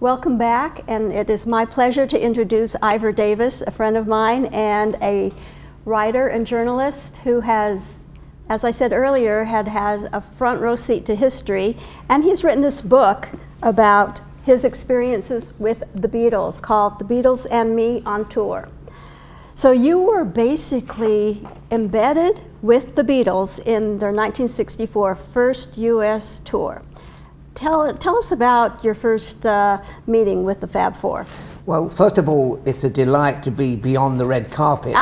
Welcome back, and it is my pleasure to introduce Ivor Davis, a friend of mine and a writer and journalist who has, as I said earlier, had a front row seat to history, and he's written this book about his experiences with the Beatles called The Beatles and Me on Tour. So you were basically embedded with the Beatles in their 1964 first U.S. tour. Tell us about your first meeting with the Fab Four. Well, first of all, it's a delight to be beyond the red carpet,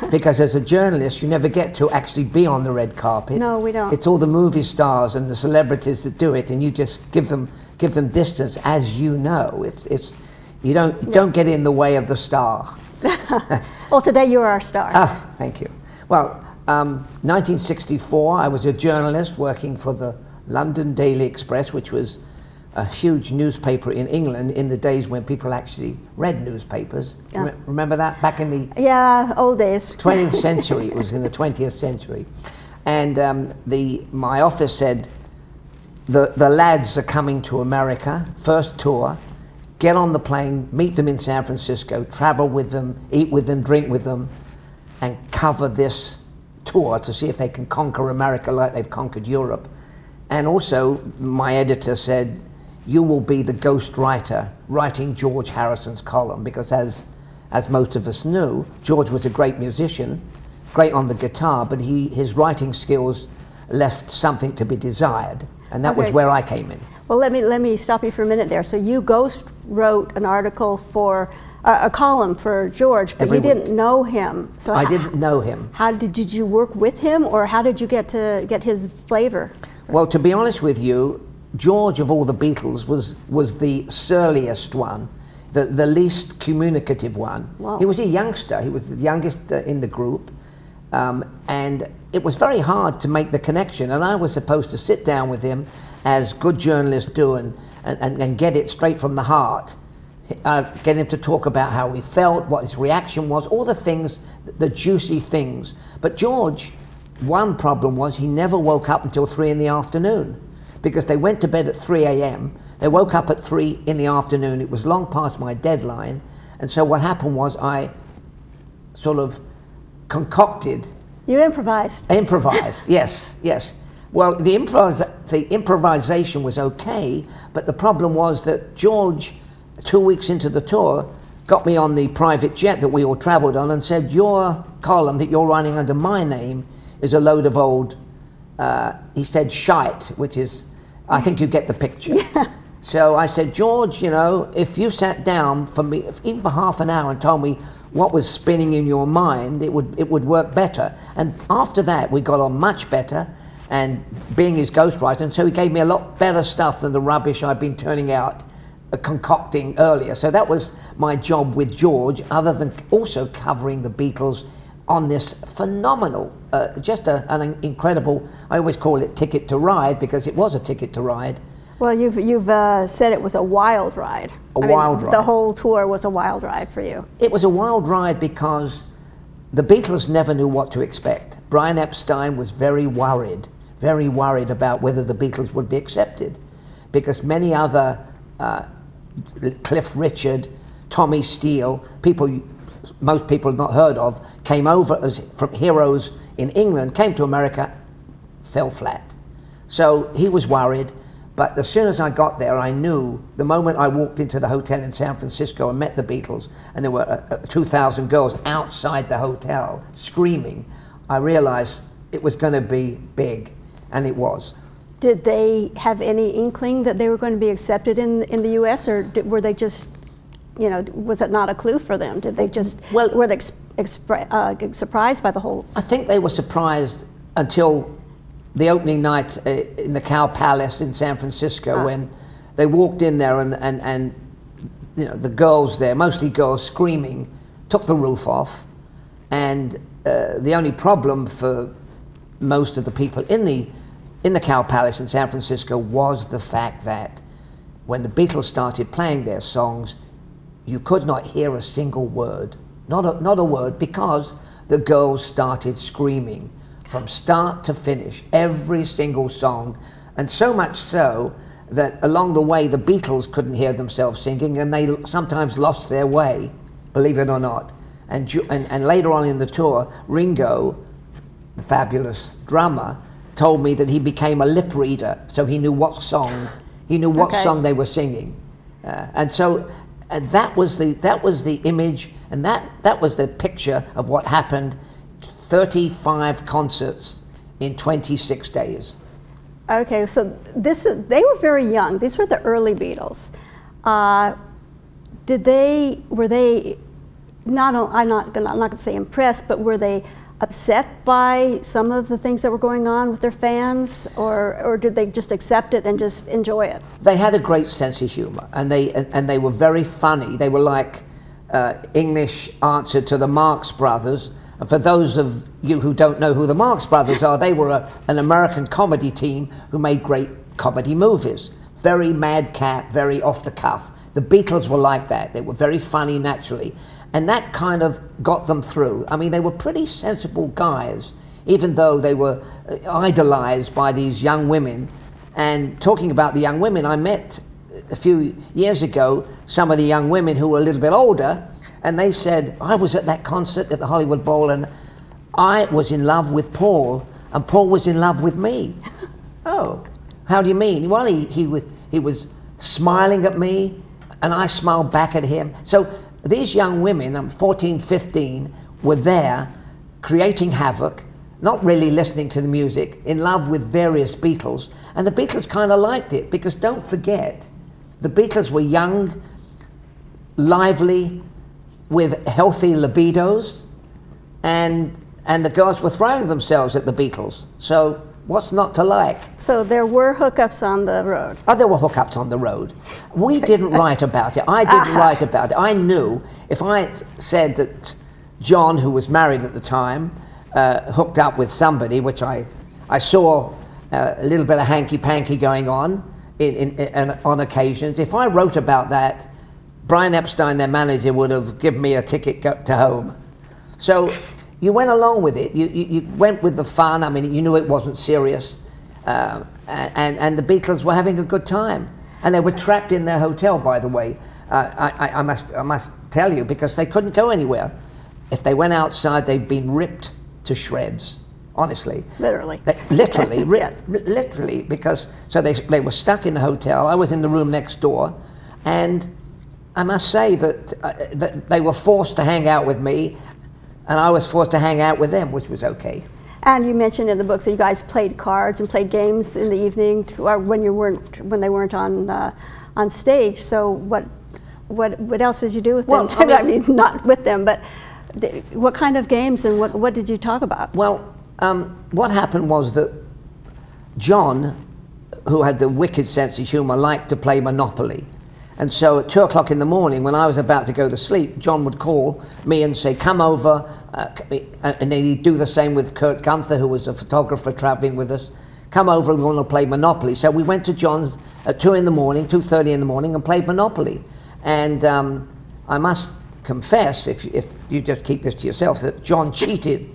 because as a journalist, you never get to actually be on the red carpet. No, we don't. It's all the movie stars and the celebrities that do it, and you just give them distance, as you know. You don't get in the way of the star. Well, today you are our star. Ah, thank you. Well, 1964, I was a journalist working for the London Daily Express, which was a huge newspaper in England in the days when people actually read newspapers. Yeah. Remember that back in the old days. 20th century? It was in the 20th century, and my office said the lads are coming to America, first tour. Get on the plane, meet them in San Francisco, travel with them, eat with them, drink with them, and cover this tour to see if they can conquer America like they've conquered Europe. And also, my editor said, you will be the ghost writer writing George Harrison's column, because as most of us knew, George was a great musician, great on the guitar, but his writing skills left something to be desired, and that was where I came in. Well, let me stop you for a minute there. So you ghost wrote an article for a column for George, but you didn't know him. So I didn't know him. How did you work with him, or how did you get his flavor? Well, to be honest with you, George of all the Beatles was the surliest one, the least communicative one. Wow. He was a youngster. He was the youngest in the group, and it was very hard to make the connection. And I was supposed to sit down with him, as good journalists do, and get it straight from the heart. Get him to talk about how he felt, what his reaction was, all the things, the juicy things. But George, one problem was he never woke up until 3 in the afternoon, because they went to bed at 3 a.m. They woke up at 3 in the afternoon. It was long past my deadline. And so what happened was I sort of concocted. You improvised. Improvised, yes, yes. Well, the improvisation was okay, but the problem was that George, 2 weeks into the tour, got me on the private jet that we all traveled on and said, your column that you're writing under my name is a load of old, he said shite, which is, I think you get the picture. Yeah. So I said, George, you know, if you sat down for me, even for half an hour, and told me what was spinning in your mind, it would work better. And after that, we got on much better, and being his ghostwriter, and so he gave me a lot better stuff than the rubbish I'd been turning out, concocting earlier. So that was my job with George, other than also covering the Beatles on this phenomenal, just an incredible, I always call it ticket to ride, because it was a ticket to ride. Well, you've said it was a wild ride. Wild ride. The whole tour was a wild ride for you. It was a wild ride because the Beatles never knew what to expect. Brian Epstein was very worried about whether the Beatles would be accepted, because many other, Cliff Richard, Tommy Steele, people most people have not heard of, came over as from heroes in England, came to America, fell flat. So he was worried, but as soon as I got there, I knew the moment I walked into the hotel in San Francisco and met the Beatles, and there were 2,000 girls outside the hotel screaming, I realized it was going to be big, and it was. Did they have any inkling that they were going to be accepted in the U.S., or were they just, you know, was it not a clue for them? Did they just, were they surprised by the whole? I think they were surprised until the opening night in the Cow Palace in San Francisco, when they walked in there and you know, the girls there, mostly girls screaming, took the roof off, and the only problem for most of the people in the Cow Palace in San Francisco was the fact that when the Beatles started playing their songs, you could not hear a single word, not a word, because the girls started screaming from start to finish, every single song, and so much so that along the way the Beatles couldn't hear themselves singing, and they sometimes lost their way, believe it or not. And later on in the tour, Ringo, the fabulous drummer, told me that he became a lip reader, so he knew what song song they were singing, and that was the image, and that was the picture of what happened. 35 concerts in 26 days. Okay, so they were very young. These were the early Beatles. Were they I'm not going to say impressed, but were they upset by some of the things that were going on with their fans, or did they just accept it and just enjoy it? They had a great sense of humor, and they were very funny. They were like English answer to the Marx Brothers. And for those of you who don't know who the Marx Brothers are, they were an American comedy team who made great comedy movies. Very madcap, very off the cuff. The Beatles were like that. They were very funny naturally. And that kind of got them through. I mean, they were pretty sensible guys, even though they were idolized by these young women. And talking about the young women, I met a few years ago some of the young women who were a little bit older, and they said, I was at that concert at the Hollywood Bowl and I was in love with Paul, and Paul was in love with me. Oh, how do you mean? Well, he was smiling at me, and I smiled back at him. So these young women, 14, 15, were there creating havoc, not really listening to the music, in love with various Beatles, and the Beatles kind of liked it, because don't forget, the Beatles were young, lively, with healthy libidos, and the girls were throwing themselves at the Beatles. So what's not to like? So there were hookups on the road. Oh, there were hookups on the road. We didn't write about it. I didn't write about it. I knew if I said that John, who was married at the time, hooked up with somebody, which I saw a little bit of hanky-panky going on on occasions. If I wrote about that, Brian Epstein, their manager, would have given me a ticket to home. So you went along with it. You went with the fun. I mean, you knew it wasn't serious. And the Beatles were having a good time. And they were trapped in their hotel, by the way. I must tell you, because they couldn't go anywhere. If they went outside, they'd been ripped to shreds, honestly. Literally. Literally, Yes. Literally, because, so they were stuck in the hotel. I was in the room next door, and I must say that they were forced to hang out with me, and I was forced to hang out with them, which was okay. And you mentioned in the book, so you guys played cards and played games in the evening, or when they weren't on stage. So what else did you do with them? Well, I mean, not with them, but what kind of games and what did you talk about? Well, what happened was that John, who had the wicked sense of humor, liked to play Monopoly. And so at 2 o'clock in the morning, when I was about to go to sleep, John would call me and say, come over, and then he'd do the same with Kurt Gunther, who was a photographer traveling with us. Come over, we want to play Monopoly. So we went to John's at 2:30 in the morning, and played Monopoly. And I must confess, if you just keep this to yourself, that John cheated.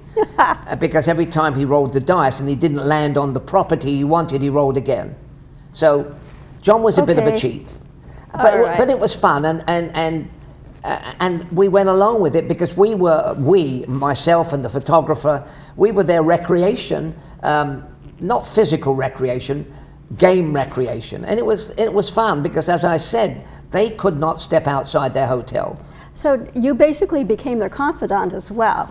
Because every time he rolled the dice and he didn't land on the property he wanted, he rolled again. So John was a bit of a cheat. But it was fun, and we went along with it, because myself and the photographer, we were their recreation, not physical recreation, game recreation. And it was fun, because as I said, they could not step outside their hotel. So you basically became their confidant as well.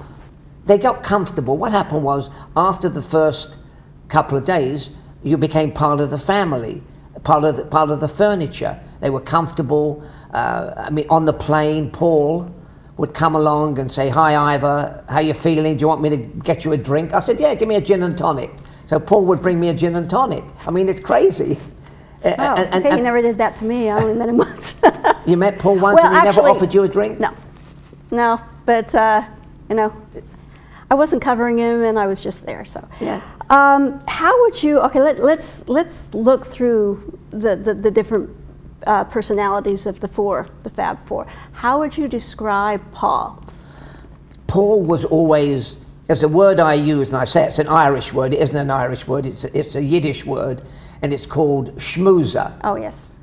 They got comfortable. What happened was, after the first couple of days, you became part of the family, part of the furniture. They were comfortable. I mean, on the plane, Paul would come along and say, hi, Ivor, how you feeling? Do you want me to get you a drink? I said, yeah, give me a gin and tonic. So Paul would bring me a gin and tonic. I mean, it's crazy. Okay, he never did that to me. I only met him once. You met Paul once, and he never offered you a drink? No, but, you know, I wasn't covering him, and I was just there, so. Yeah. How would you, okay, let's look through the different personalities of the Fab Four. How would you describe Paul? Paul was always, there's a word I use, and I say it's an Irish word. It isn't an Irish word, it's a Yiddish word, and it's called schmoozer. Oh, yes.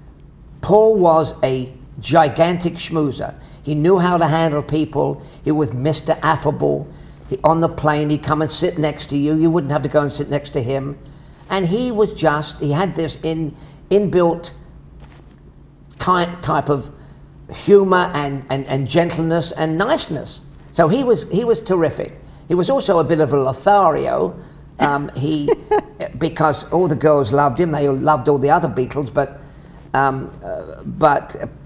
Paul was a gigantic schmoozer. He knew how to handle people. He was Mr. Affable. On the plane, he'd come and sit next to you. You wouldn't have to go and sit next to him. And he was just, he had this inbuilt type of humor and gentleness and niceness. So he was terrific. He was also a bit of a Lothario. Because all the girls loved him, they loved all the other Beatles, but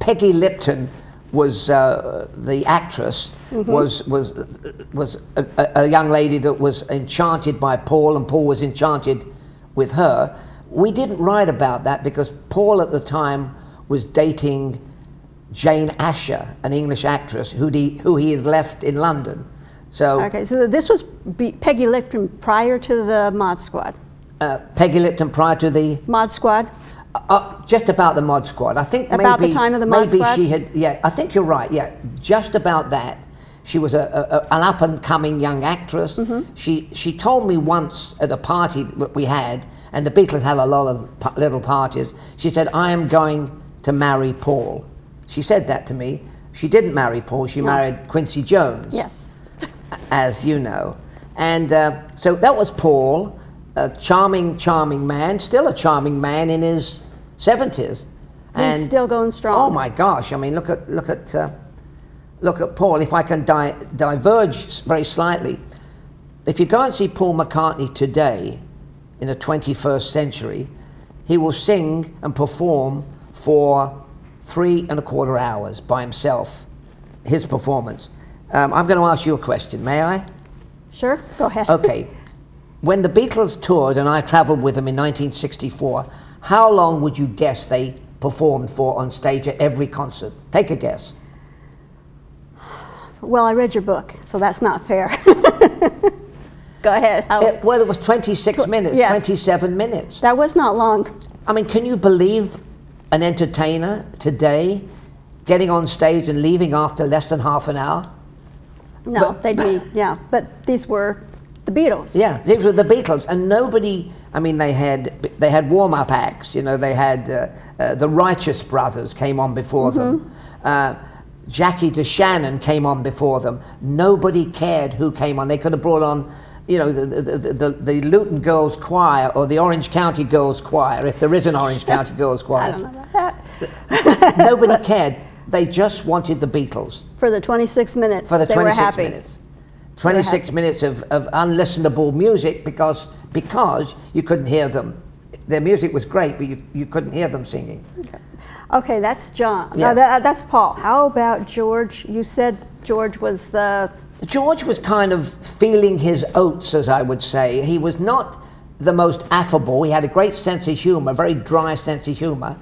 Peggy Lipton was the actress, was a young lady that was enchanted by Paul, and Paul was enchanted with her. We didn't write about that because Paul at the time was dating Jane Asher, an English actress who he had left in London. So okay, so this was Peggy Lipton prior to the Mod Squad. Peggy Lipton prior to the Mod Squad. Just about the Mod Squad. I think about maybe, the time of the Mod Squad. Maybe she had. Yeah, I think you're right. Yeah, just about that. She was an up and coming young actress. She told me once at a party that we had, and the Beatles had a lot of little parties. She said, "I am going to marry Paul." She said that to me. She didn't marry Paul. She married Quincy Jones. Yes. As you know. And so that was Paul, a charming man, still a charming man in his 70s. And he's still going strong. Oh my gosh, I mean, look at Paul. If I can diverge very slightly, if you go and see Paul McCartney today, in the 21st century, he will sing and perform for 3¼ hours by himself, his performance. I'm going to ask you a question, may I? Sure, go ahead. Okay. When the Beatles toured and I traveled with them in 1964, how long would you guess they performed for on stage at every concert? Take a guess. Well, I read your book, so that's not fair. Go ahead. Well, it was 26 minutes, yes. 27 minutes. That was not long. I mean, can you believe an entertainer today getting on stage and leaving after less than half an hour? No, they'd be, yeah, but these were the Beatles. Yeah, these were the Beatles, and nobody, I mean, they had warm-up acts, you know, they had the Righteous Brothers came on before them, Jackie DeShannon came on before them. Nobody cared who came on. They could have brought on, you know, the Luton Girls Choir or the Orange County Girls Choir, if there is an Orange County Girls Choir. I don't know about that. Nobody cared. They just wanted the Beatles. For the 26 minutes, for the they 26 were happy. Minutes. 26 minutes of unlistenable music because you couldn't hear them. Their music was great, but you couldn't hear them singing. Okay, that's John. Yes. No, that's Paul. How about George? You said George was George was kind of feeling his oats, as I would say. He was not the most affable. He had a great sense of humor, very dry sense of humor.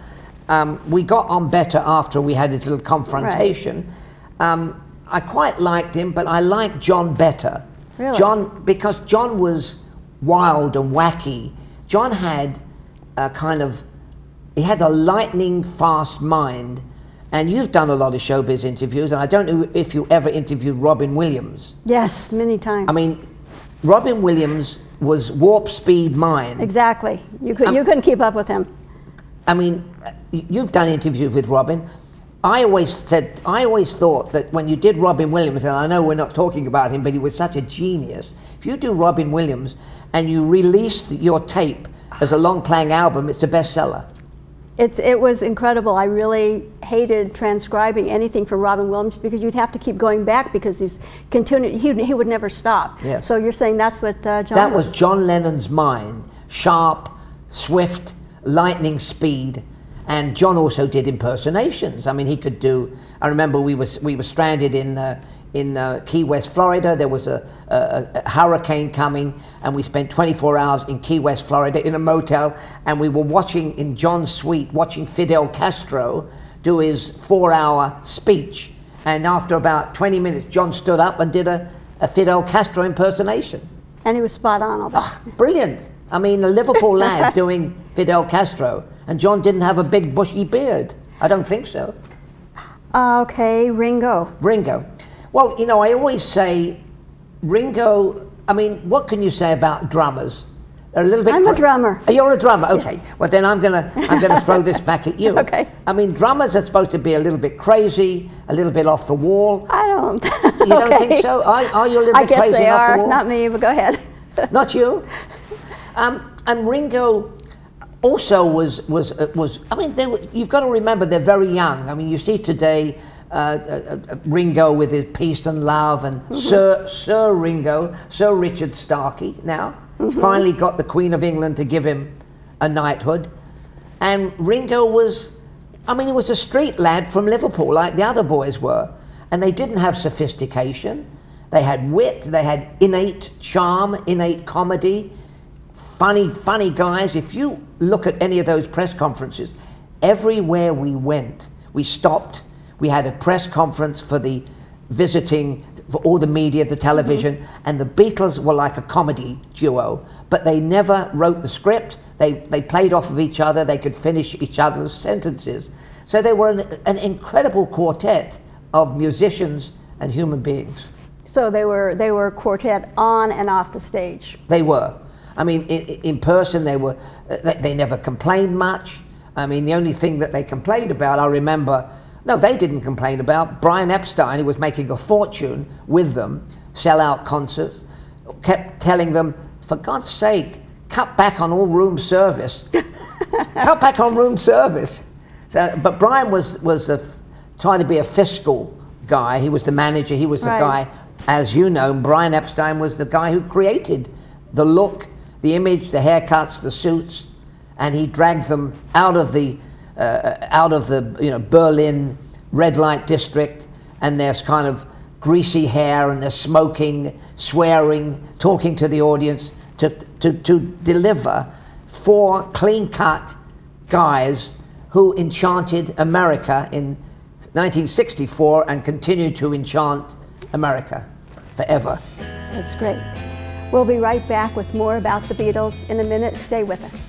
We got on better after we had this little confrontation. Right. I quite liked him, but I liked John better. Really? Because John was wild and wacky. John had he had a lightning fast mind. And you've done a lot of showbiz interviews, and I don't know if you ever interviewed Robin Williams. Yes, many times. I mean, Robin Williams was warp speed mind. Exactly. You couldn't keep up with him. I mean, you've done interviews with Robin. I always thought that when you did Robin Williams, and I know we're not talking about him, but he was such a genius. If you do Robin Williams and you release your tape as a long-playing album, it's a bestseller. It was incredible. I really hated transcribing anything from Robin Williams because you'd have to keep going back because he would never stop. Yes. So you're saying that's what John That was John Lennon's mind. Sharp, swift, lightning speed. And John also did impersonations. I mean, he could do. I remember we were stranded in Key West, Florida. There was a hurricane coming, and we spent 24 hours in Key West, Florida, in a motel, and we were watching in John's suite, watching Fidel Castro do his 4-hour speech. And after about 20 minutes, John stood up and did a Fidel Castro impersonation. And he was spot on all that. Oh, brilliant. I mean, a Liverpool lad doing Fidel Castro. And John didn't have a big bushy beard. I don't think so. Okay, Ringo. Ringo. Well, you know, I always say Ringo, I mean, what can you say about drummers? They're a little bit. I'm a drummer. You're a drummer. Okay. Yes. Well, then I'm gonna throw this back at you. Okay. I mean, drummers are supposed to be a little bit crazy, a little bit off the wall. I don't. You don't think so? Are you a little bit I guess crazy they and off are. the wall? Not me, but go ahead. Not you. And Ringo also was. I mean, you've got to remember they're very young. I mean, you see today Ringo with his Peace and Love, and Sir Ringo, Sir Richard Starkey. Now finally got the Queen of England to give him a knighthood, and Ringo was. I mean, he was a street lad from Liverpool, like the other boys were, and they didn't have sophistication. They had wit. They had innate charm, innate comedy. Funny guys. If you look at any of those press conferences, everywhere we went, we stopped. We had a press conference for the visiting, for all the media, the television, and the Beatles were like a comedy duo, but they never wrote the script. They played off of each other. They could finish each other's sentences. So they were an incredible quartet of musicians and human beings. So they were quartet on and off the stage. They were. I mean, in person, they never complained much. I mean, the only thing that they complained about, I remember, no, they didn't complain about. Brian Epstein, who was making a fortune with them, sell out concerts, kept telling them, for God's sake, cut back on all room service. Cut back on room service. So, but Brian was trying to be a fiscal guy. He was the manager. He was the guy, as you know, Brian Epstein was the guy who created the look, the image, the haircuts, the suits, and he dragged them out of the Berlin red light district, and there's kind of greasy hair, and they're smoking, swearing, talking to the audience to deliver 4 clean-cut guys who enchanted America in 1964 and continue to enchant America forever. That's great. We'll be right back with more about the Beatles in a minute. Stay with us.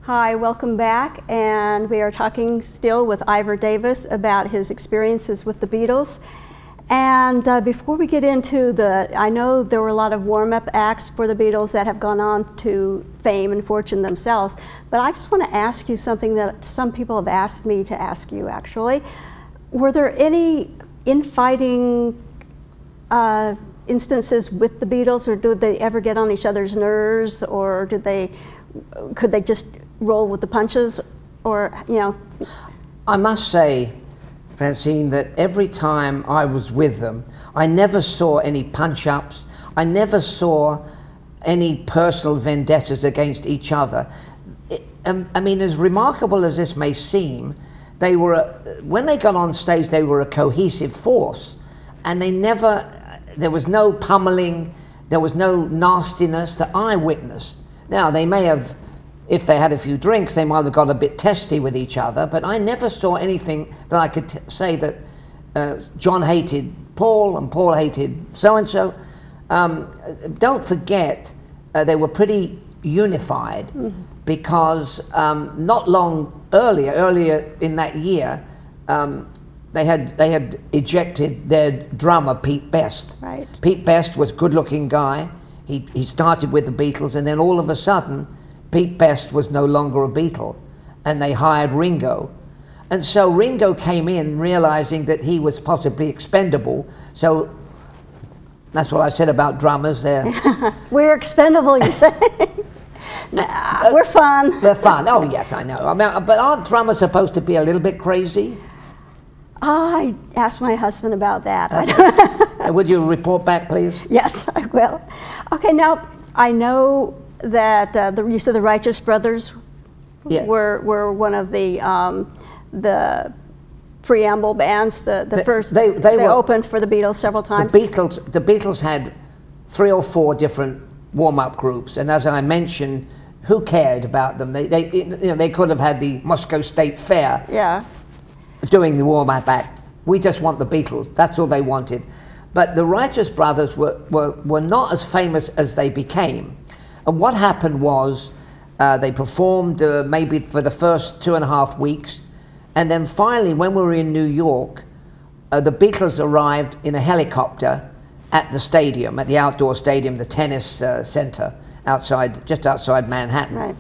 Hi, welcome back, and we are talking still with Ivor Davis about his experiences with the Beatles. And before we get into I know there were a lot of warm-up acts for the Beatles that have gone on to fame and fortune themselves, but I just want to ask you something that some people have asked me to ask you, actually. Were there any infighting instances with the Beatles, or did they ever get on each other's nerves, or could they just roll with the punches, or, you know? I must say, Francine, that every time I was with them, I never saw any punch-ups. I never saw any personal vendettas against each other. I mean, as remarkable as this may seem, they were, when they got on stage, they were a cohesive force, and there was no pummeling, there was no nastiness that I witnessed. Now, they may have, if they had a few drinks, they might have got a bit testy with each other, but I never saw anything that I could say that John hated Paul and Paul hated so-and-so. Don't forget, they were pretty unified because not long earlier in that year, they had ejected their drummer, Pete Best. Right. Pete Best was a good-looking guy. He started with the Beatles, and then all of a sudden, Pete Best was no longer a Beatle, and they hired Ringo. And so Ringo came in realizing that he was possibly expendable. So that's what I said about drummers there. We're expendable, you say? We're fun. They're fun. Oh, yes, I know. I mean, but aren't drummers supposed to be a little bit crazy? I asked my husband about that. Would you report back, please? Yes, I will. Okay, now, I know that you said the Righteous Brothers were one of the preamble bands, the first. They opened for the Beatles several times. The Beatles had 3 or 4 different warm-up groups, and as I mentioned, who cared about them? They could have had the Moscow State Fair doing the warm-up act. We just want the Beatles. That's all they wanted. But the Righteous Brothers were not as famous as they became. And what happened was They performed maybe for the first 2.5 weeks. And then finally, when we were in New York, the Beatles arrived in a helicopter at the stadium, at the outdoor stadium, the tennis center, just outside Manhattan. Right.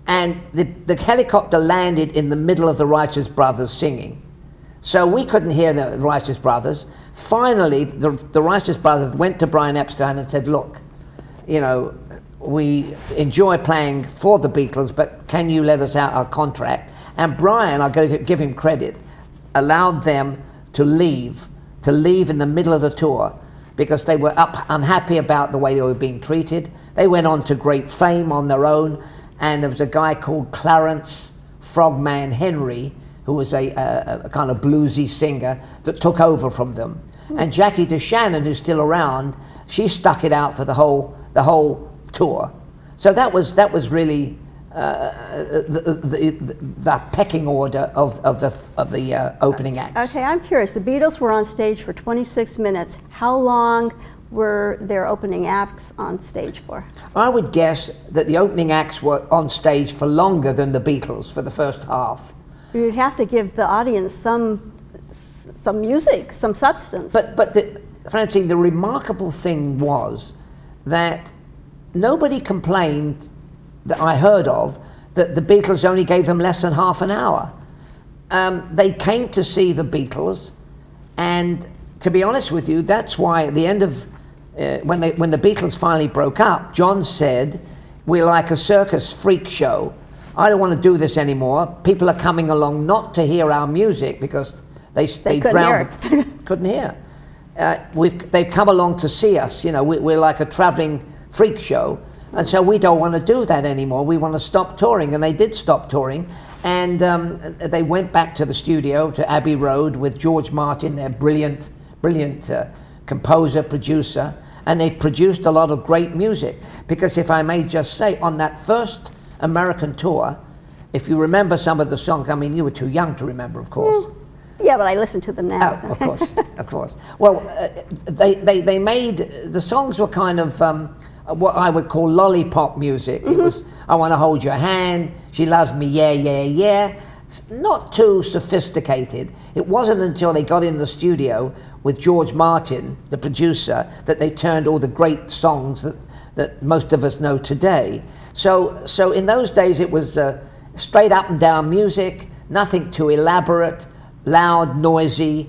And the helicopter landed in the middle of the Righteous Brothers singing. So we couldn't hear the Righteous Brothers. Finally, the Righteous Brothers went to Brian Epstein and said, look, you know, we enjoy playing for the Beatles, but can you let us out our contract? And Brian, I'll give him credit, allowed them to leave in the middle of the tour because they were unhappy about the way they were being treated. They went on to great fame on their own, and there was a guy called Clarence Frogman Henry, who was a kind of bluesy singer that took over from them. And Jackie DeShannon, who's still around, she stuck it out for the whole tour. So that was really the pecking order of the opening act. Okay, I'm curious. The Beatles were on stage for 26 minutes. How long were their opening acts on stage for? I would guess that the opening acts were on stage for longer than the Beatles for the first half. You'd have to give the audience some music, some substance. But Francine, the remarkable thing was that nobody complained that I heard of that the Beatles only gave them less than half an hour. They came to see the Beatles, and to be honest with you, that's why at the end of when the Beatles finally broke up, John said, "We're like a circus freak show. I don't want to do this anymore. People are coming along not to hear our music because they couldn't hear. They've come along to see us. You know, we're like a traveling freak show, and so we don't want to do that anymore. We want to stop touring." And they did stop touring, and they went back to the studio, to Abbey Road, with George Martin, their brilliant composer, producer, and they produced a lot of great music. Because if I may just say, on that first American tour, if you remember some of the songs, I mean, you were too young to remember, of course. Yeah, but I listen to them now. Oh, of course, of course. Well, they made, the songs were kind of what I would call lollipop music. It was, I Want to Hold Your Hand, She Loves Me, Yeah, Yeah, Yeah. It's not too sophisticated. It wasn't until they got in the studio with George Martin, the producer, that they turned all the great songs that most of us know today. So in those days it was straight up and down music, nothing too elaborate, loud, noisy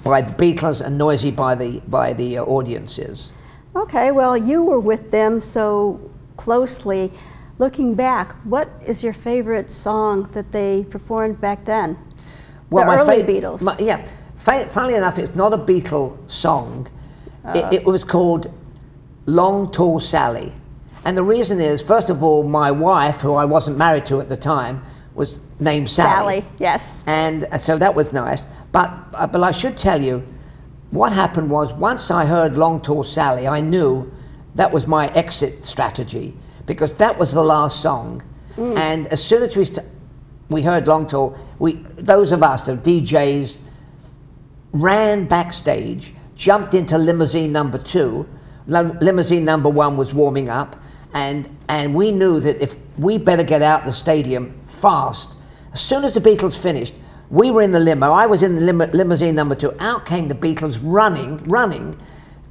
by the Beatles and noisy by the audiences. Okay, well, you were with them so closely. Looking back, what is your favorite song that they performed back then? Well, the early Beatles. Funnily enough, it's not a Beatle song. It was called Long Tall Sally. And the reason is, first of all, my wife, who I wasn't married to at the time, was named Sally. Sally, yes. And so that was nice. But I should tell you, what happened was, once I heard Long Tall Sally, I knew that was my exit strategy, because that was the last song. And as soon as we heard Long Tall, those of us, the DJs, ran backstage, jumped into limousine number 2. Limousine number 1 was warming up, and we knew that if we better get out the stadium fast. As soon as the Beatles finished, we were in the limo. I was in the limousine number 2. Out came the Beatles running,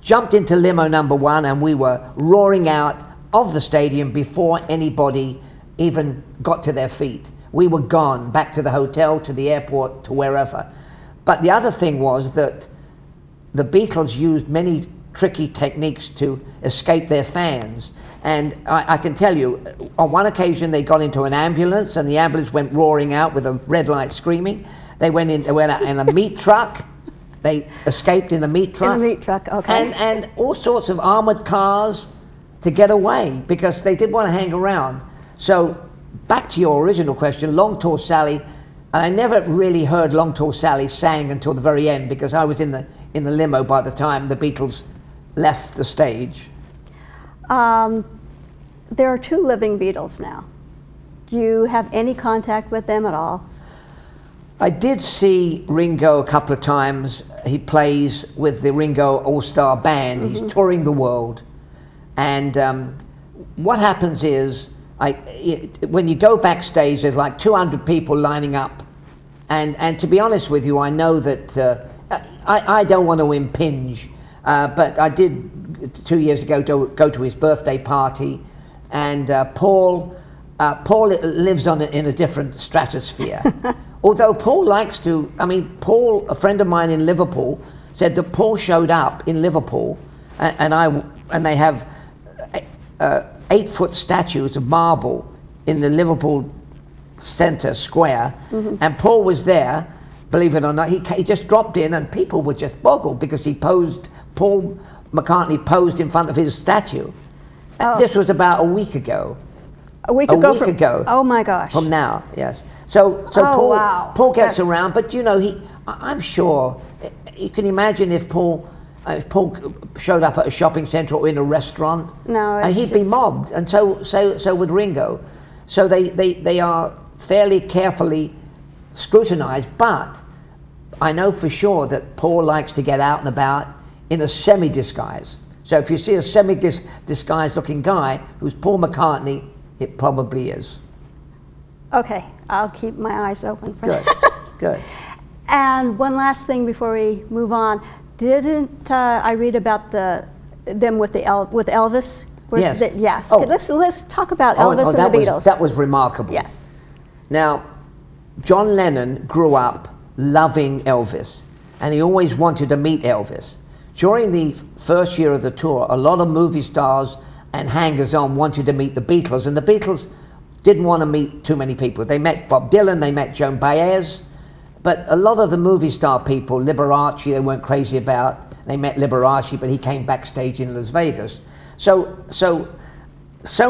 jumped into limo number 1, and we were roaring out of the stadium before anybody even got to their feet. We were gone, back to the hotel, to the airport, to wherever. But the other thing was that the Beatles used many tricky techniques to escape their fans. And I can tell you, on one occasion they got into an ambulance, and the ambulance went roaring out with a red light screaming. They went in a meat truck. They escaped in a meat truck. In a meat truck, okay. And all sorts of armored cars to get away, because they did want to hang around. So back to your original question, Long Tall Sally, and I never really heard Long Tall Sally sang until the very end, because I was in the limo by the time the Beatles left the stage. There are 2 living Beatles now. Do you have any contact with them at all? I did see Ringo a couple of times. He plays with the Ringo All-Star Band. He's touring the world. And what happens is, when you go backstage, there's like 200 people lining up. And to be honest with you, I know that I don't want to impinge, but I did 2 years ago go to his birthday party, and Paul lives in a different stratosphere. Although Paul likes to, I mean, Paul, a friend of mine in Liverpool, said that Paul showed up in Liverpool, and they have 8-foot statues of marble in the Liverpool Centre Square, and Paul was there. Believe it or not, he just dropped in, and people were just boggled because Paul McCartney posed in front of his statue. Oh. This was about a week ago. A week ago? Oh my gosh. From now, yes. So Paul gets around, but you know, I'm sure, you can imagine if Paul showed up at a shopping centre or in a restaurant, he'd be mobbed, and so would Ringo. So they are fairly carefully scrutinized, but I know for sure that Paul likes to get out and about in a semi-disguise. So if you see a semi-disguised looking guy who's Paul McCartney, it probably is. Okay, I'll keep my eyes open for Good, that. good. And one last thing before we move on. Didn't I read about them with Elvis? Yes. Yes. Oh. Let's talk about Elvis and the Beatles. That was remarkable. Yes. Now, John Lennon grew up loving Elvis, and he always wanted to meet Elvis. During the first year of the tour, a lot of movie stars and hangers-on wanted to meet the Beatles, and the Beatles didn't want to meet too many people. They met Bob Dylan, they met Joan Baez, but a lot of the movie star people, Liberace, they weren't crazy about. They met Liberace, but he came backstage in Las Vegas. So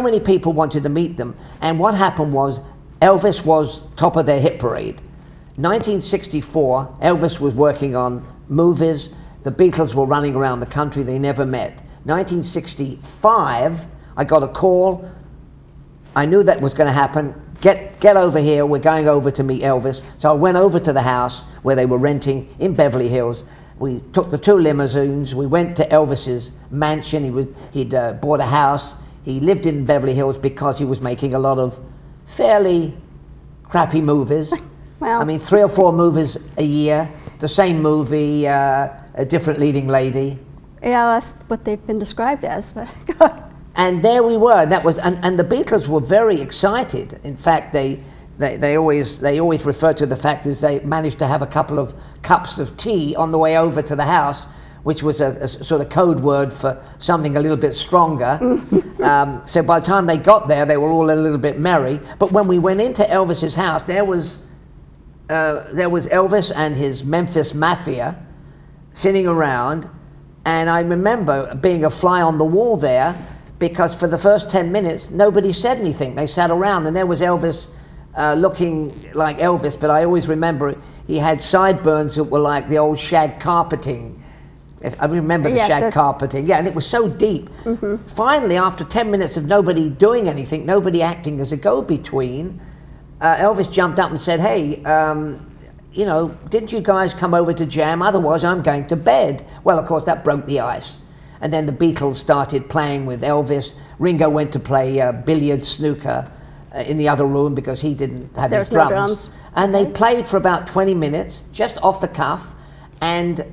many people wanted to meet them, and what happened was Elvis was top of their hit parade. 1964, Elvis was working on movies. The Beatles were running around the country. They never met. 1965, I got a call. I knew that was going to happen. Get over here. We're going over to meet Elvis. So I went over to the house where they were renting in Beverly Hills. We took the 2 limousines. We went to Elvis's mansion. He'd bought a house. He lived in Beverly Hills because he was making a lot of fairly crappy movies. Well, I mean, 3 or 4 movies a year, the same movie, a different leading lady. Yeah, that's what they've been described as. And there we were. And the Beatles were very excited. In fact, they always refer to the fact that they managed to have a couple of cups of tea on the way over to the house, which was a sort of code word for something a little bit stronger. So by the time they got there, they were all a little bit merry. But when we went into Elvis's house, there was Elvis and his Memphis Mafia sitting around, and I remember being a fly on the wall there, because for the first 10 minutes, nobody said anything. They sat around, and there was Elvis looking like Elvis, but I always remember he had sideburns that were like the old shag carpeting. I remember the shag carpeting. Yeah, and it was so deep. Finally, after 10 minutes of nobody doing anything, nobody acting as a go-between, Elvis jumped up and said, hey, you know, didn't you guys come over to jam? Otherwise, I'm going to bed. Well, of course, that broke the ice. And then the Beatles started playing with Elvis. Ringo went to play billiards, snooker in the other room because he didn't have his drums. No drums. And they played for about 20 minutes, just off the cuff, and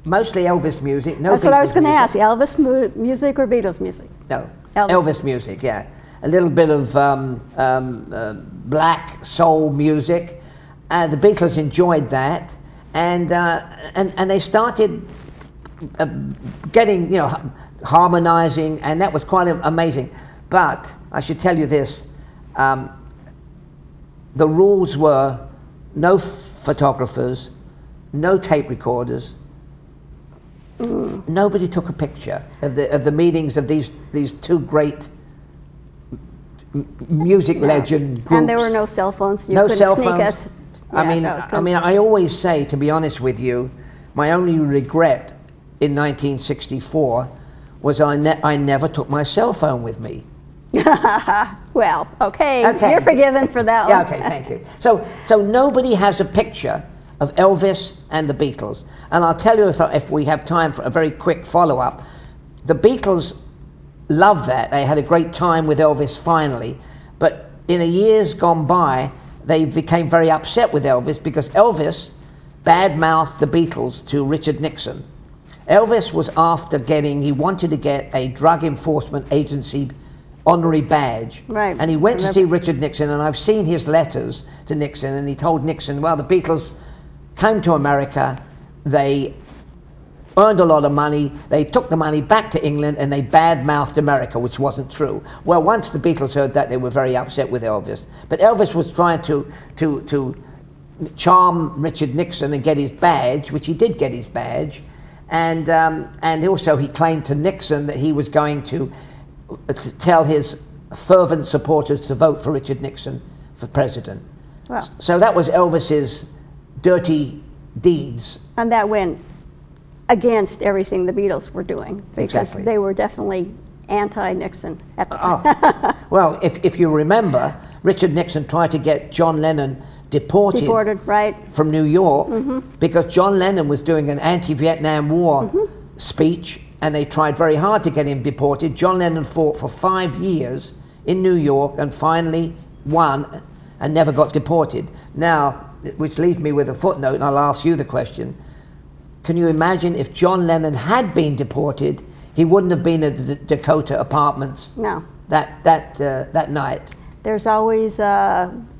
mostly Elvis music. No, that's what I was going to ask. Elvis music or Beatles music? No, Elvis music, yeah. A little bit of black soul music. The Beatles enjoyed that, and they started getting, you know, harmonizing, and that was quite amazing. But I should tell you this, the rules were no photographers, no tape recorders, nobody took a picture of the meetings of these 2 great music legend groups. And there were no cell phones. You no couldn't cell sneak phones. Us. Yeah, I mean, I always say, to be honest with you, my only regret in 1964 was I never took my cell phone with me. Well, okay, you're forgiven for that one. Yeah, okay, thank you. So nobody has a picture of Elvis and the Beatles. And I'll tell you, if we have time for a very quick follow-up, the Beatles loved that. They had a great time with Elvis finally, But in the years gone by, they became very upset with Elvis because Elvis bad-mouthed the Beatles to Richard Nixon. Elvis was after he wanted to get a drug enforcement agency honorary badge. Right. And he went to see Richard Nixon, and I've seen his letters to Nixon, and he told Nixon, well, the Beatles came to America, they earned a lot of money, they took the money back to England, and they bad-mouthed America, which wasn't true. Well, once the Beatles heard that, they were very upset with Elvis. But Elvis was trying to charm Richard Nixon and get his badge, which he did get his badge, and also he claimed to Nixon that he was going to tell his fervent supporters to vote for Richard Nixon for president. Well, so that was Elvis's dirty deeds. And that went against everything the Beatles were doing, because Exactly. they were definitely anti-Nixon at the time. Oh. Well, if you remember, Richard Nixon tried to get John Lennon deported right. from New York because John Lennon was doing an anti-Vietnam War speech, and they tried very hard to get him deported. John Lennon fought for 5 years in New York and finally won and never got deported. Now, which leaves me with a footnote, and I'll ask you the question. Can you imagine if John Lennon had been deported, he wouldn't have been at the Dakota Apartments that night? There's always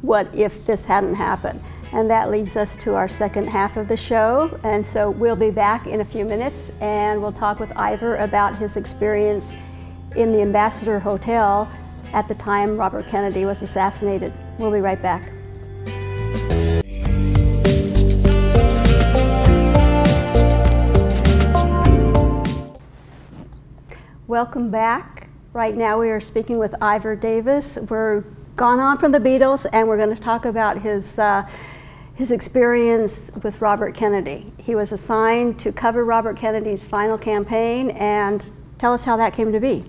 what if this hadn't happened. And that leads us to our second half of the show. And so we'll be back in a few minutes, and we'll talk with Ivor about his experience in the Ambassador Hotel at the time Robert Kennedy was assassinated. We'll be right back. Welcome back. Right now we are speaking with Ivor Davis. We're gone on from the Beatles, and we're going to talk about his experience with Robert Kennedy. He was assigned to cover Robert Kennedy's final campaign, and tell us how that came to be.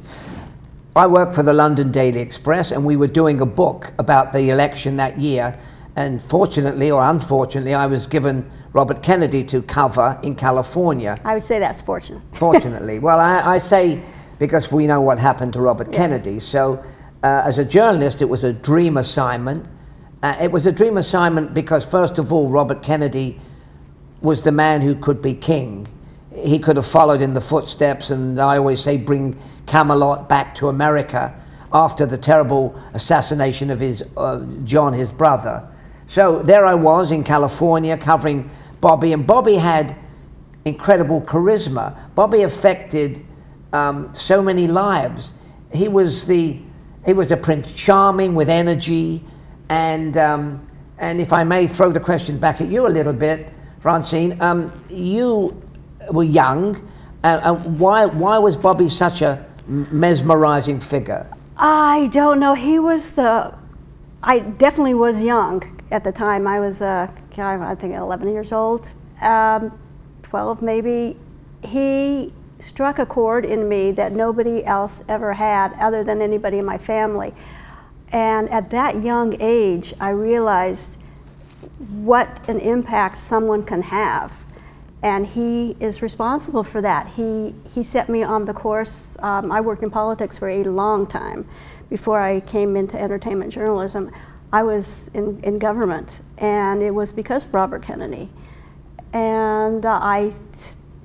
I worked for the London Daily Express, and we were doing a book about the election that year, and fortunately or unfortunately I was given Robert Kennedy to cover in California. I would say that's fortunate. Fortunately. Well, I say because we know what happened to Robert Kennedy. So as a journalist, it was a dream assignment. It was a dream assignment because, first of all, Robert Kennedy was the man who could be king. He could have followed in the footsteps, and I always say bring Camelot back to America after the terrible assassination of his John, his brother. So there I was in California covering Bobby, and Bobby had incredible charisma. Bobby affected so many lives. He was a Prince Charming with energy, and if I may throw the question back at you a little bit, Francine, you were young. Why was Bobby such a mesmerizing figure? I don't know. I definitely was young at the time. I was, I think, 11 years old, 12 maybe. He struck a chord in me that nobody else ever had, other than anybody in my family. And at that young age, I realized what an impact someone can have. And he is responsible for that. He set me on the course. I worked in politics for a long time. Before I came into entertainment journalism, I was in government, and it was because of Robert Kennedy. And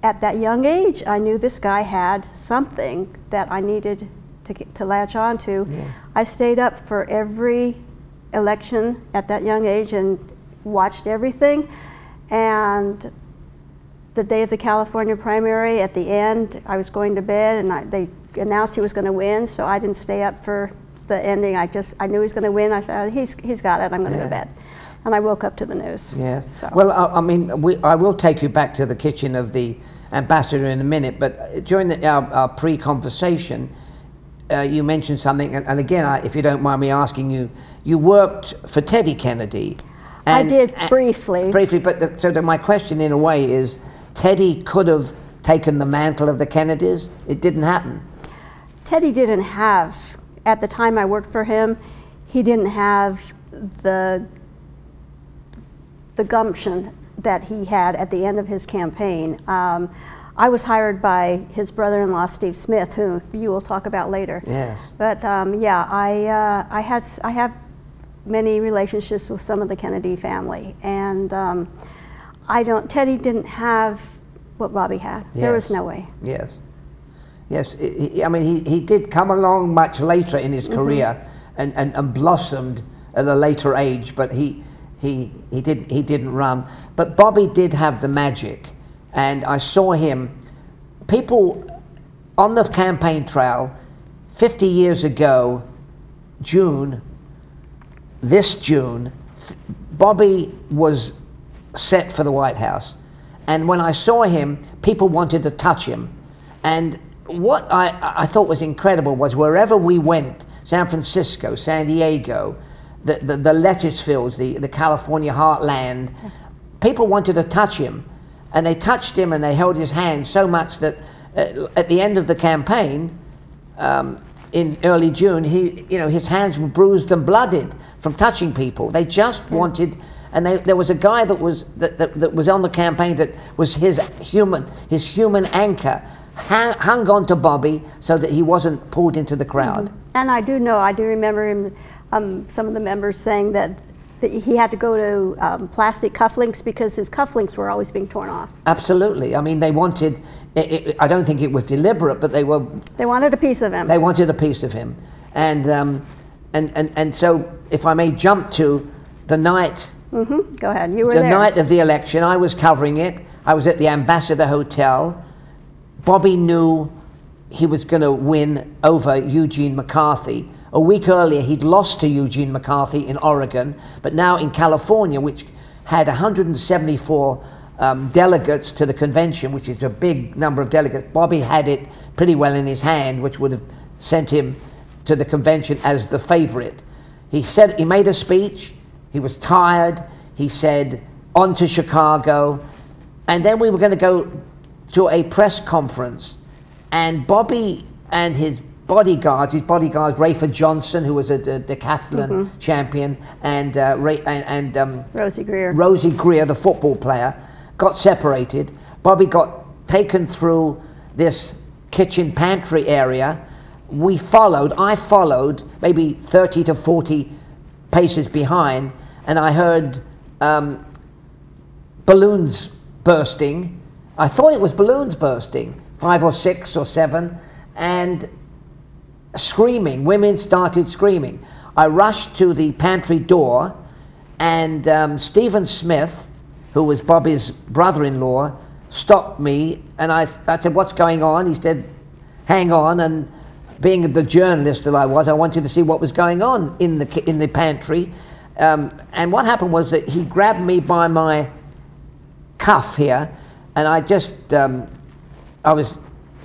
at that young age, I knew this guy had something that I needed to latch on to. Yeah. I stayed up for every election at that young age and watched everything. And the day of the California primary, at the end, I was going to bed, and they announced he was going to win, so I didn't stay up for the ending. I knew he was going to win. I thought, he's got it, I'm going to go to bed. And I woke up to the news. Yes. So. Well, I mean, I will take you back to the kitchen of the ambassador in a minute, but during our pre-conversation, you mentioned something, and again, if you don't mind me asking you, you worked for Teddy Kennedy. I did briefly. Briefly, but so my question in a way is, Teddy could have taken the mantle of the Kennedys. It didn't happen. Teddy didn't have, at the time I worked for him, he didn't have the gumption that he had at the end of his campaign. I was hired by his brother-in-law, Steve Smith, who you will talk about later. Yes. But yeah, I have many relationships with some of the Kennedy family, and Teddy didn't have what Bobby had. Yes. There was no way. Yes. Yes, I mean, he did come along much later in his career and blossomed at a later age, but he didn't run. But Bobby did have the magic, and I saw him. People on the campaign trail 50 years ago, this June, Bobby was set for the White House. And when I saw him, people wanted to touch him. And what I thought was incredible was wherever we went, San Francisco, San Diego, the lettuce fields, the California heartland, people wanted to touch him. And they touched him and they held his hand so much that at the end of the campaign, in early June, his hands were bruised and blooded from touching people. They just wanted, and there was a guy that was on the campaign that was his human anchor, hung on to Bobby so that he wasn't pulled into the crowd. And I do remember him, some of the members saying that he had to go to plastic cufflinks because his cufflinks were always being torn off. Absolutely. I mean, they wanted, I don't think it was deliberate, but they wanted a piece of him. They wanted a piece of him. And so, if I may jump to the night. Go ahead, you were there. The night of the election, I was covering it. I was at the Ambassador Hotel. Bobby knew he was going to win over Eugene McCarthy. A week earlier, he'd lost to Eugene McCarthy in Oregon, but now in California, which had 174 delegates to the convention, which is a big number of delegates, Bobby had it pretty well in his hand, which would have sent him to the convention as the favorite. He made a speech. He was tired. He said, on to Chicago. And then we were going to go to a press conference. And Bobby and his bodyguards, Rayford Johnson, who was a decathlon champion, and Rosie Greer. Rosie Greer, the football player, got separated. Bobby got taken through this kitchen pantry area. I followed maybe 30 to 40 paces behind, and I heard balloons bursting. I thought it was balloons bursting, 5 or 6 or 7, and screaming. Women started screaming. I rushed to the pantry door, and Stephen Smith, who was Bobby's brother-in-law, stopped me, and I said, "What's going on?" He said, "Hang on." And being the journalist that I was, I wanted to see what was going on in the pantry. And what happened was that he grabbed me by my cuff here, and I was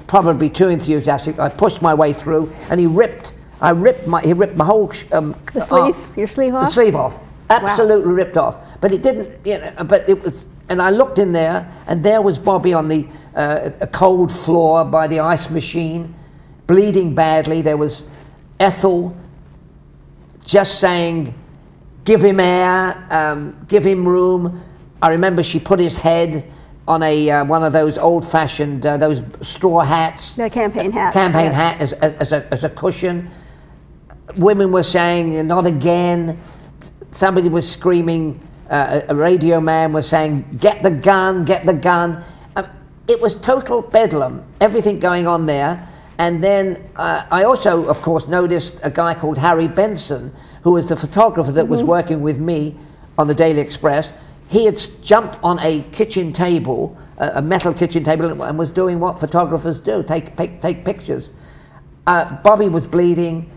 probably too enthusiastic. I pushed my way through, and he ripped my whole the sleeve, your sleeve off. The sleeve off, absolutely wow. Ripped off. But it didn't, but it was. And I looked in there, and there was Bobby on the a cold floor by the ice machine, bleeding badly. There was Ethel just saying, "Give him air, give him room." I remember she put his head on one of those old-fashioned those straw hats. The campaign hats. Campaign yes. hat as a cushion. Women were saying, "Not again." Somebody was screaming. A radio man was saying, "Get the gun, get the gun." It was total bedlam. Everything going on there. And then I also, of course, noticed a guy called Harry Benson, who was the photographer that was working with me on the Daily Express. He had jumped on a kitchen table, a metal kitchen table, and was doing what photographers do, take pictures. Bobby was bleeding.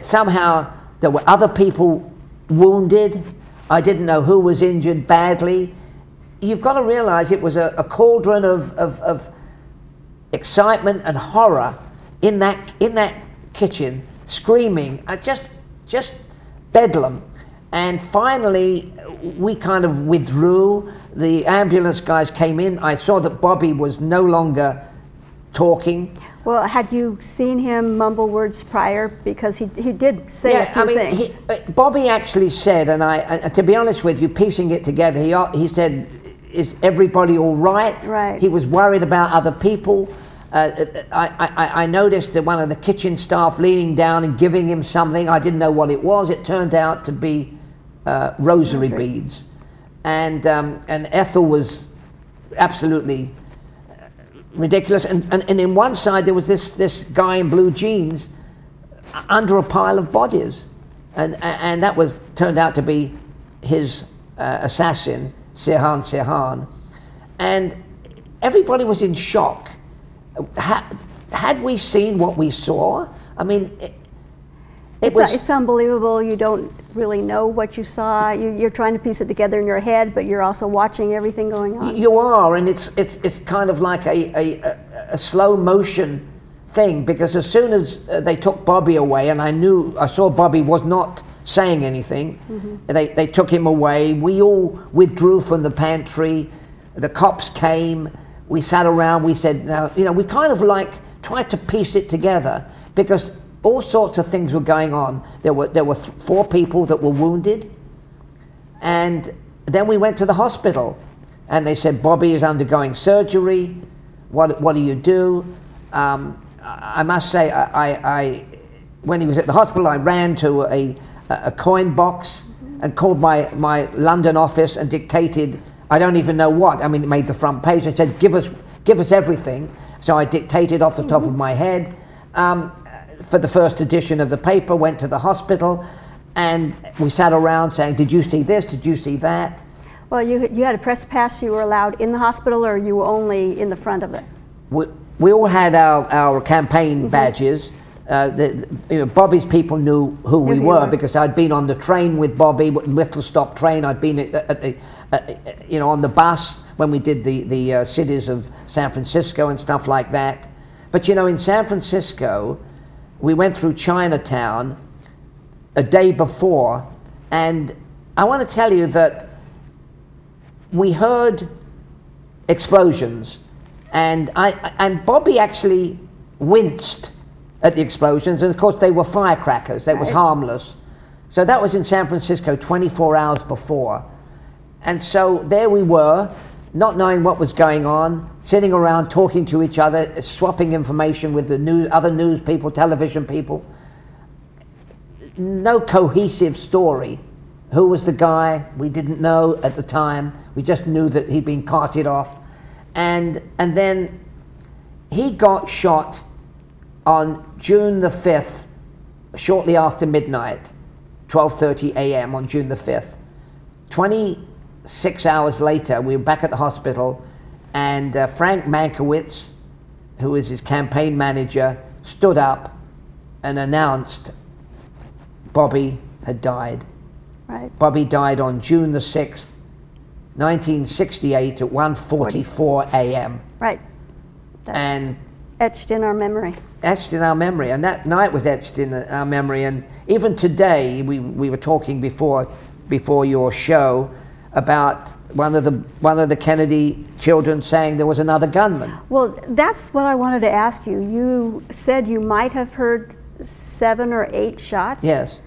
Somehow there were other people wounded. I didn't know who was injured badly. You've got to realize it was a cauldron of excitement and horror in that kitchen, screaming, just bedlam. And finally, we kind of withdrew. The ambulance guys came in. I saw that Bobby was no longer talking. Well, had you seen him mumble words prior? Because he did say a few things. Bobby actually said, and to be honest with you, piecing it together, he said, is everybody all right? Right. He was worried about other people. I noticed that one of the kitchen staff leaning down and giving him something. I didn't know what it was. It turned out to be rosary beads. And Ethel was absolutely ridiculous. And in one side there was this guy in blue jeans under a pile of bodies. And that turned out to be his assassin, Sirhan. And everybody was in shock. Had we seen what we saw? I mean, it's unbelievable. You don't really know what you saw. You're trying to piece it together in your head, but you're also watching everything going on. You are, and it's kind of like a slow motion thing, because as soon as they took Bobby away, and I saw Bobby was not saying anything, they took him away. We all withdrew from the pantry. The cops came. We sat around. We said, now, we kind of like tried to piece it together, because all sorts of things were going on. There were 4 people that were wounded, and then we went to the hospital, and they said Bobby is undergoing surgery. What do you do? I must say, when he was at the hospital, I ran to a coin box and called my London office and dictated, I don't even know what. I mean, it made the front page. I said, give us everything. So I dictated off the top of my head for the first edition of the paper, went to the hospital, and we sat around saying, did you see this? Did you see that? Well, you had a press pass. You were allowed in the hospital, or you were only in the front of it? We all had our campaign badges. Bobby's people knew who we were, because I'd been on the train with Bobby, little stop train. I'd been at the, on the bus when we did the cities of San Francisco and stuff like that. But in San Francisco, we went through Chinatown a day before, and I want to tell you that we heard explosions, and Bobby actually winced at the explosions, and of course they were firecrackers. That was harmless. So that was in San Francisco 24 hours before. And so there we were, not knowing what was going on, sitting around talking to each other, swapping information with the other news people, television people. No cohesive story. Who was the guy? We didn't know at the time. We just knew that he'd been carted off. And then he got shot on June the 5th, shortly after midnight, 12:30 a.m. on June the 5th. 26 hours later, we were back at the hospital, and Frank Mankiewicz, who was his campaign manager, stood up and announced Bobby had died. Right. Bobby died on June the 6th, 1968 at 1:44 a.m. Right. That's etched in our memory. Etched in our memory, and that night was etched in our memory. And even today, we were talking before your show about one of the Kennedy children saying there was another gunman. Well, that's what I wanted to ask you. You said you might have heard 7 or 8 shots. Yes.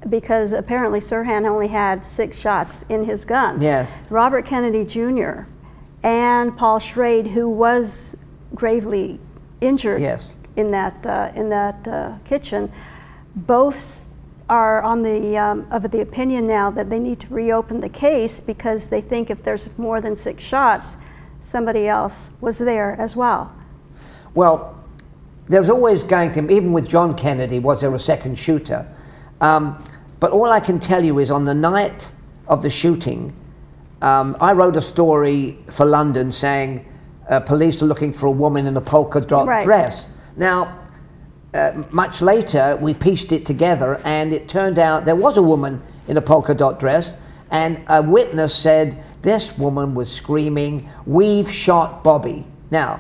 Because apparently Sirhan only had 6 shots in his gun. Yes. Robert Kennedy Jr. and Paul Schrade, who was gravely injured in that kitchen, both are on the opinion now that they need to reopen the case, because they think if there's more than 6 shots, somebody else was there as well. Well, there's always going to, even with John Kennedy, was there a second shooter? But all I can tell you is on the night of the shooting, I wrote a story for London saying police are looking for a woman in a polka dot dress. Now, much later, we pieced it together, and it turned out there was a woman in a polka dot dress, and a witness said this woman was screaming, "We've shot Bobby." Now,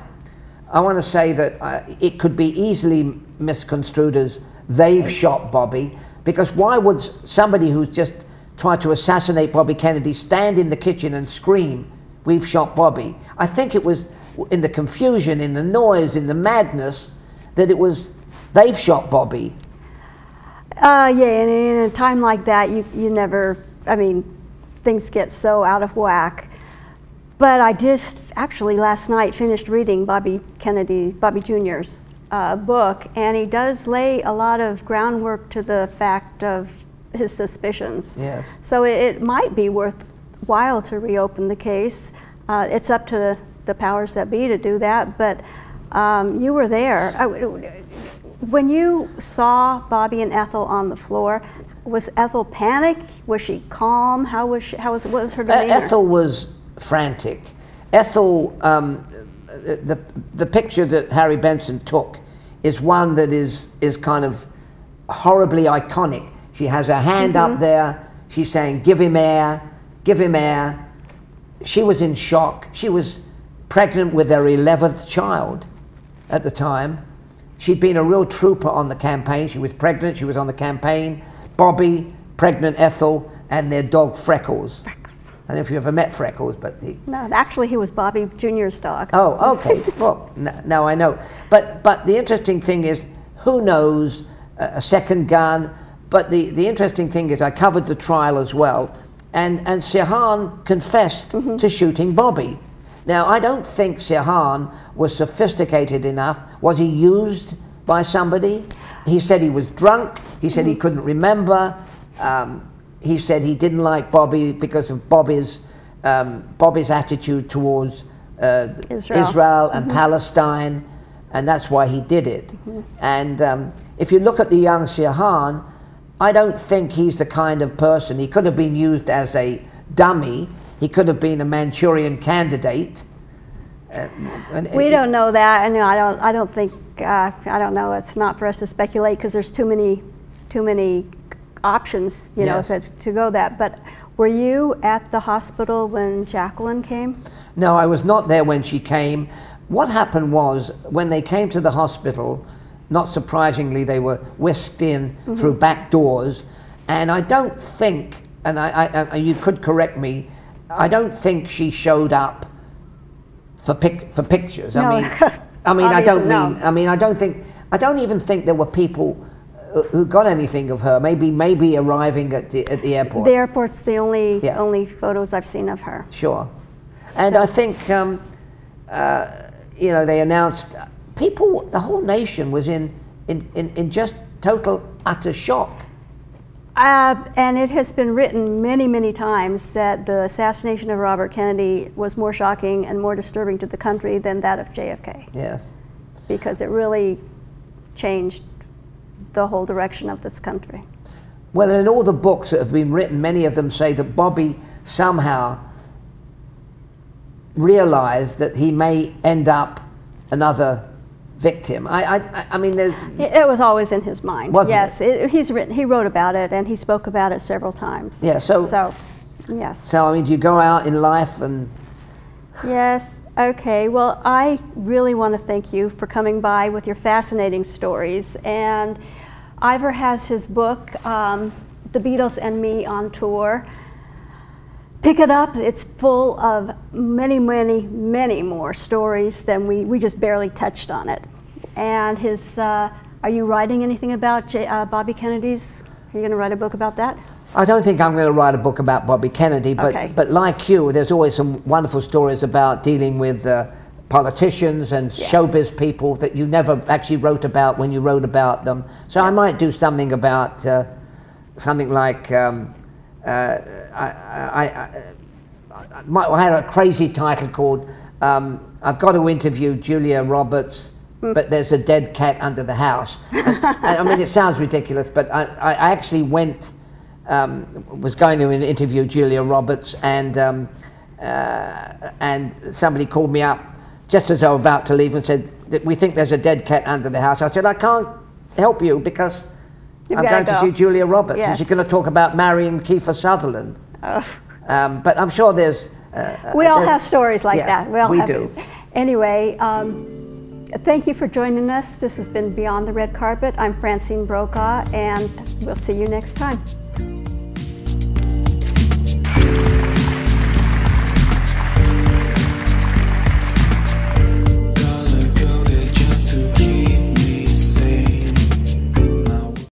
I want to say that it could be easily misconstrued as they've shot Bobby, because why would somebody who's just tried to assassinate Bobby Kennedy stand in the kitchen and scream, "We've shot Bobby"? I think it was in the confusion, in the noise, in the madness, that it was, they've shot Bobby. Yeah, and in a time like that, you never, I mean, things get so out of whack. But I just actually last night finished reading Bobby Jr.'s book, and he does lay a lot of groundwork to the fact of his suspicions. Yes. So it might be worthwhile to reopen the case. It's up to the powers that be to do that, but you were there. When you saw Bobby and Ethel on the floor, was Ethel panicked? Was she calm? What was her demeanor? Ethel was frantic. Ethel, the picture that Harry Benson took is one that is kind of horribly iconic. She has her hand up there. She's saying, "Give him air, give him air." She was in shock. She was pregnant with their 11th child at the time. She'd been a real trooper on the campaign. She was pregnant. She was on the campaign. Bobby, pregnant Ethel, and their dog Freckles. I don't know if you ever met Freckles, but no, actually he was Bobby Jr.'s dog. Oh, okay. Well, now I know. But the interesting thing is, who knows, a second gun. But the interesting thing is, I covered the trial as well, and Sirhan confessed to shooting Bobby. Now, I don't think Sirhan was sophisticated enough. Was he used by somebody? He said he was drunk. He said he couldn't remember. He said he didn't like Bobby because of Bobby's attitude towards Israel and Palestine, and that's why he did it. And if you look at the young Sirhan, I don't think he's the kind of person. He could have been used as a dummy. He could have been a Manchurian candidate. We don't know that, and I don't think I don't know. It's not for us to speculate because there's too many options, you know, to go that. But were you at the hospital when Jacqueline came? No, I was not there when she came. What happened was, when they came to the hospital, not surprisingly, they were whisked in through back doors, and I don't think, and you could correct me, I don't think she showed up for pictures. No. I don't even think there were people who got anything of her. Maybe arriving at the airport. The airport's the only photos I've seen of her. Sure, and I think you know, they announced. The whole nation was in just total utter shock. And it has been written many, many times that the assassination of Robert Kennedy was more shocking and more disturbing to the country than that of JFK. Yes. Because it really changed the whole direction of this country. Well, in all the books that have been written, many of them say that Bobby somehow realized that he may end up another victim. I mean, it was always in his mind. Yes, he wrote about it, and he spoke about it several times. Yeah. So yes. So I mean, do you go out in life and? Yes. Okay. Well, I really want to thank you for coming by with your fascinating stories. And Ivor has his book, The Beatles and Me on Tour. Pick it up. It's full of many, many, many more stories than we just barely touched on it. And his, are you writing anything about Bobby Kennedy's? Are you going to write a book about that? I don't think I'm going to write a book about Bobby Kennedy, but like you, there's always some wonderful stories about dealing with politicians and showbiz people that you never actually wrote about when you wrote about them. So I might do something about something like. I had a crazy title called I've got to interview Julia Roberts, but there's a dead cat under the house. And I mean, it sounds ridiculous, but I actually was going to interview Julia Roberts, and somebody called me up just as I was about to leave and said that we think there's a dead cat under the house. I said, I can't help you because I'm going to see Julia Roberts, and she's going to talk about marrying Kiefer Sutherland. Oh. But I'm sure there's... we all have stories like that. We do. Anyway, thank you for joining us. This has been Beyond the Red Carpet. I'm Francine Brokaw, and we'll see you next time.